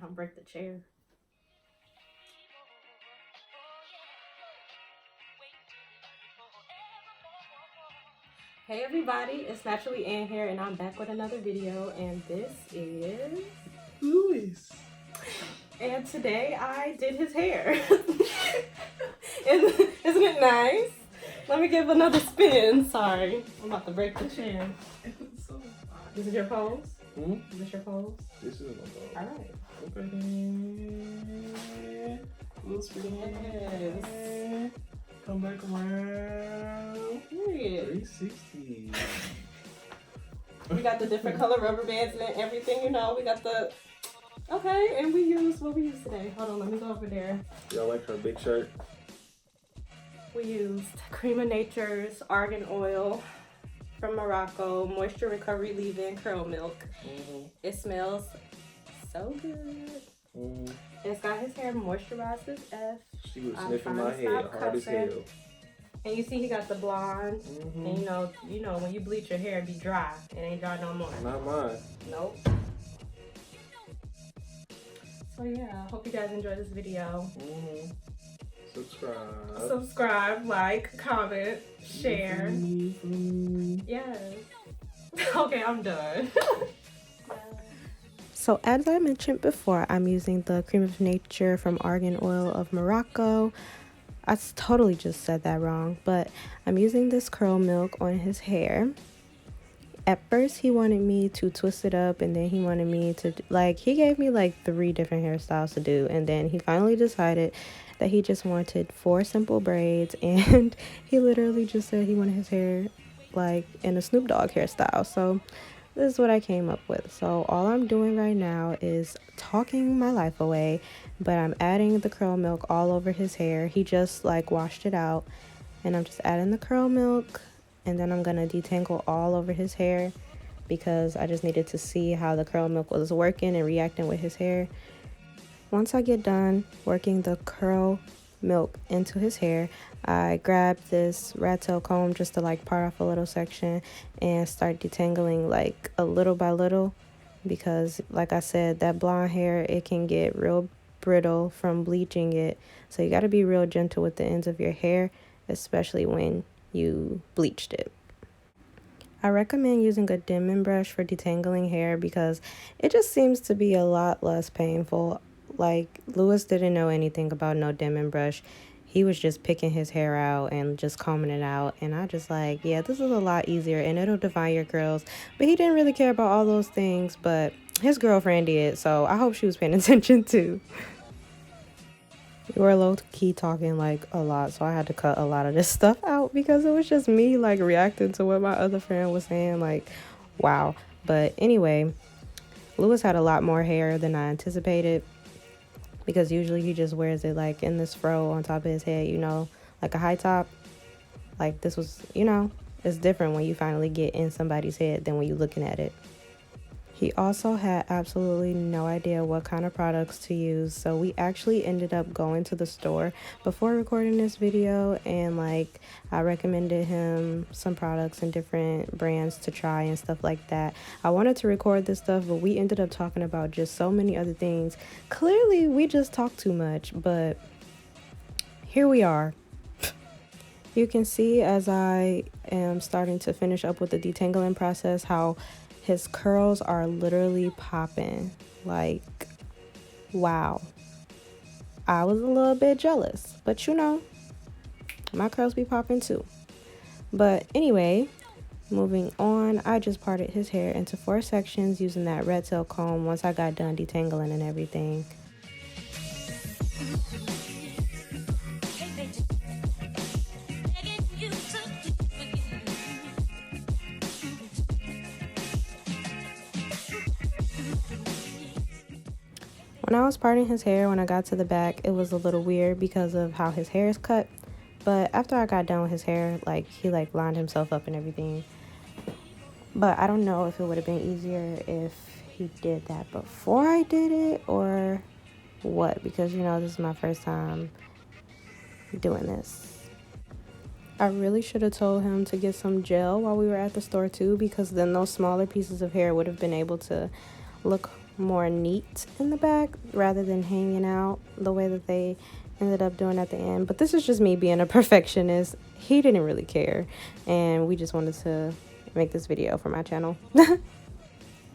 I'll break the chair. Hey everybody, it's Naturally Ann here, and I'm back with another video, and this is Louis. And today I did his hair. Isn't it nice? Let me give another spin. Sorry, I'm about to break the chair. This is your pose? Is this your pose? This is my pose. Alright. Okay. Little spin. Yes. Come back around. Period. 360. We got the different color rubber bands and everything, you know. We got the... Okay, and we used... What we used today? Hold on, let me go over there. Y'all like her big shirt? We used Cream of Nature's Argan Oil from Morocco, Moisture Recovery Leave-In Curl Milk. It smells so good. It's got his hair moisturized as F. She was sniffing my head hard as hell. And you see he got the blonde. And you know when you bleach your hair, it be dry. It ain't dry no more. Not mine. Nope. So yeah, I hope you guys enjoy this video. Subscribe, like, comment, share. Yes. Okay, I'm done. So as I mentioned before, I'm using the Cream of Nature from Argan Oil of Morocco. I totally just said that wrong, but I'm using this curl milk on his hair. At first he wanted me to twist it up, and then he wanted me to, like, he gave me like 3 different hairstyles to do, and then he finally decided that he just wanted 4 simple braids, and he literally just said he wanted his hair like in a Snoop Dogg hairstyle. So this is what I came up with. So all I'm doing right now is talking my life away, but I'm adding the curl milk all over his hair. He just like washed it out, and I'm just adding the curl milk, and then I'm gonna detangle all over his hair because I just needed to see how the curl milk was working and reacting with his hair. Once I get done working the curl milk into his hair, I grab this rat tail comb just to like part off a little section and start detangling like a little by little, because like I said, that blonde hair, it can get real brittle from bleaching it. So you got to be real gentle with the ends of your hair, especially when you bleached it. I recommend using a Denman brush for detangling hair because it just seems to be a lot less painful. Like, Louis didn't know anything about no Denman brush. He was just picking his hair out and just combing it out, and I just like, yeah, this is a lot easier and it'll define your curls. But he didn't really care about all those things, but his girlfriend did, so I hope she was paying attention too. We were low-key talking like a lot, so I had to cut a lot of this stuff out because it was just me like reacting to what my other friend was saying. Like, wow. But anyway, Louis had a lot more hair than I anticipated, because usually he just wears it like in this fro on top of his head, you know, like a high top. Like, this was, you know, it's different when you finally get in somebody's head than when you're looking at it. He also had absolutely no idea what kind of products to use, so we actually ended up going to the store before recording this video, and like I recommended him some products and different brands to try and stuff like that. I wanted to record this stuff, but we ended up talking about just so many other things. Clearly we just talk too much, but here we are. You can see as I am starting to finish up with the detangling process how his curls are literally popping. Like, wow. I was a little bit jealous, but you know, my curls be popping too. But anyway, moving on, I just parted his hair into 4 sections using that red tail comb once I got done detangling and everything. When I was parting his hair, when I got to the back, it was a little weird because of how his hair is cut. But after I got done with his hair, like, he like lined himself up and everything. But I don't know if it would have been easier if he did that before I did it or what, because you know, this is my first time doing this. I really should have told him to get some gel while we were at the store too, because then those smaller pieces of hair would have been able to look more neat in the back rather than hanging out the way that they ended up doing at the end. But this is just me being a perfectionist. He didn't really care, and we just wanted to make this video for my channel.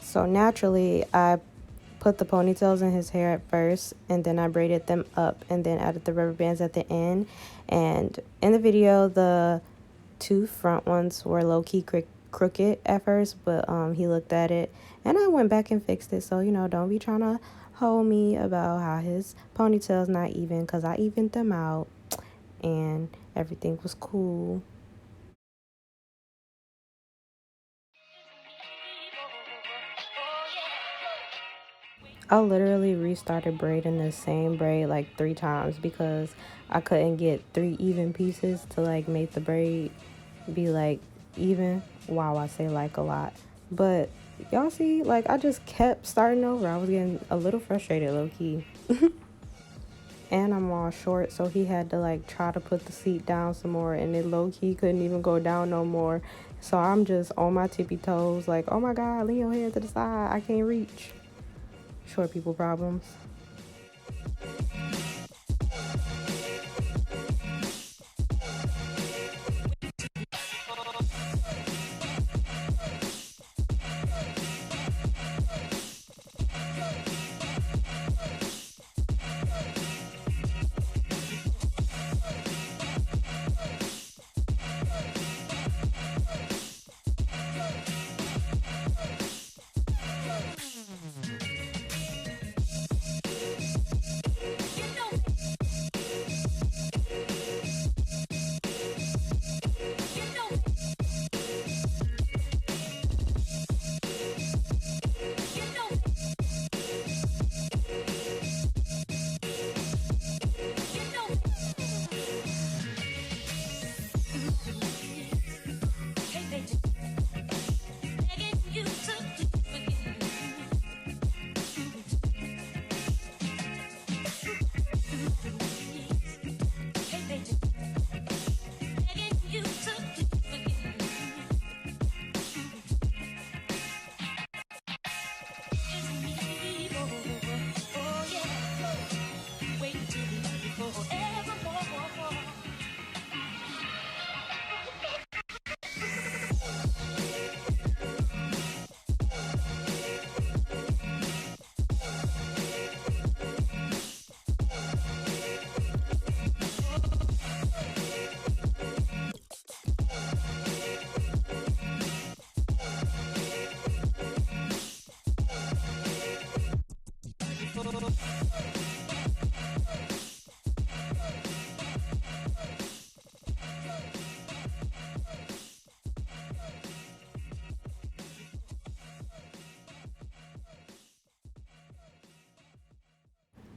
So naturally, I put the ponytails in his hair at first, and then I braided them up and then added the rubber bands at the end. And in the video, the two front ones were low-key crooked at first, but he looked at it and I went back and fixed it. So, you know, don't be trying to hold me about how his ponytail's not even, because I evened them out and everything was cool. I literally restarted braiding the same braid like 3 times because I couldn't get 3 even pieces to like make the braid be like even. Wow, I say like a lot. But y'all see, like I just kept starting over. I was getting a little frustrated, low-key. And I'm all short, so he had to like try to put the seat down some more, and it low-key couldn't even go down no more. So I'm just on my tippy toes like, oh my god, lean your head to the side, I can't reach. Short people problems.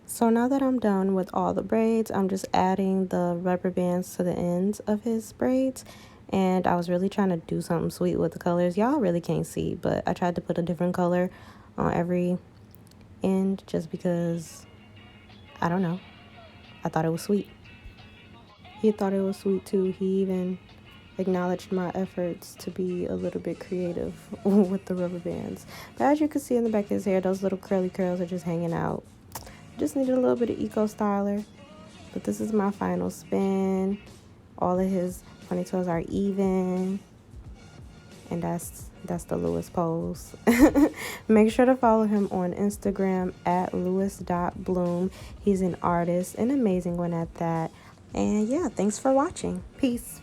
So now that I'm done with all the braids, I'm just adding the rubber bands to the ends of his braids. And I was really trying to do something sweet with the colors. Y'all really can't see, but I tried to put a different color on every end just because, I don't know, I thought it was sweet. He thought it was sweet too. He even acknowledged my efforts to be a little bit creative with the rubber bands. But as you can see in the back of his hair, those little curly curls are just hanging out. Just needed a little bit of eco styler, but this is my final spin. All of his ponytails are even, and that's the Louis pose. Make sure to follow him on Instagram at louis.bloom. He's an artist, an amazing one at that. And yeah, thanks for watching. Peace.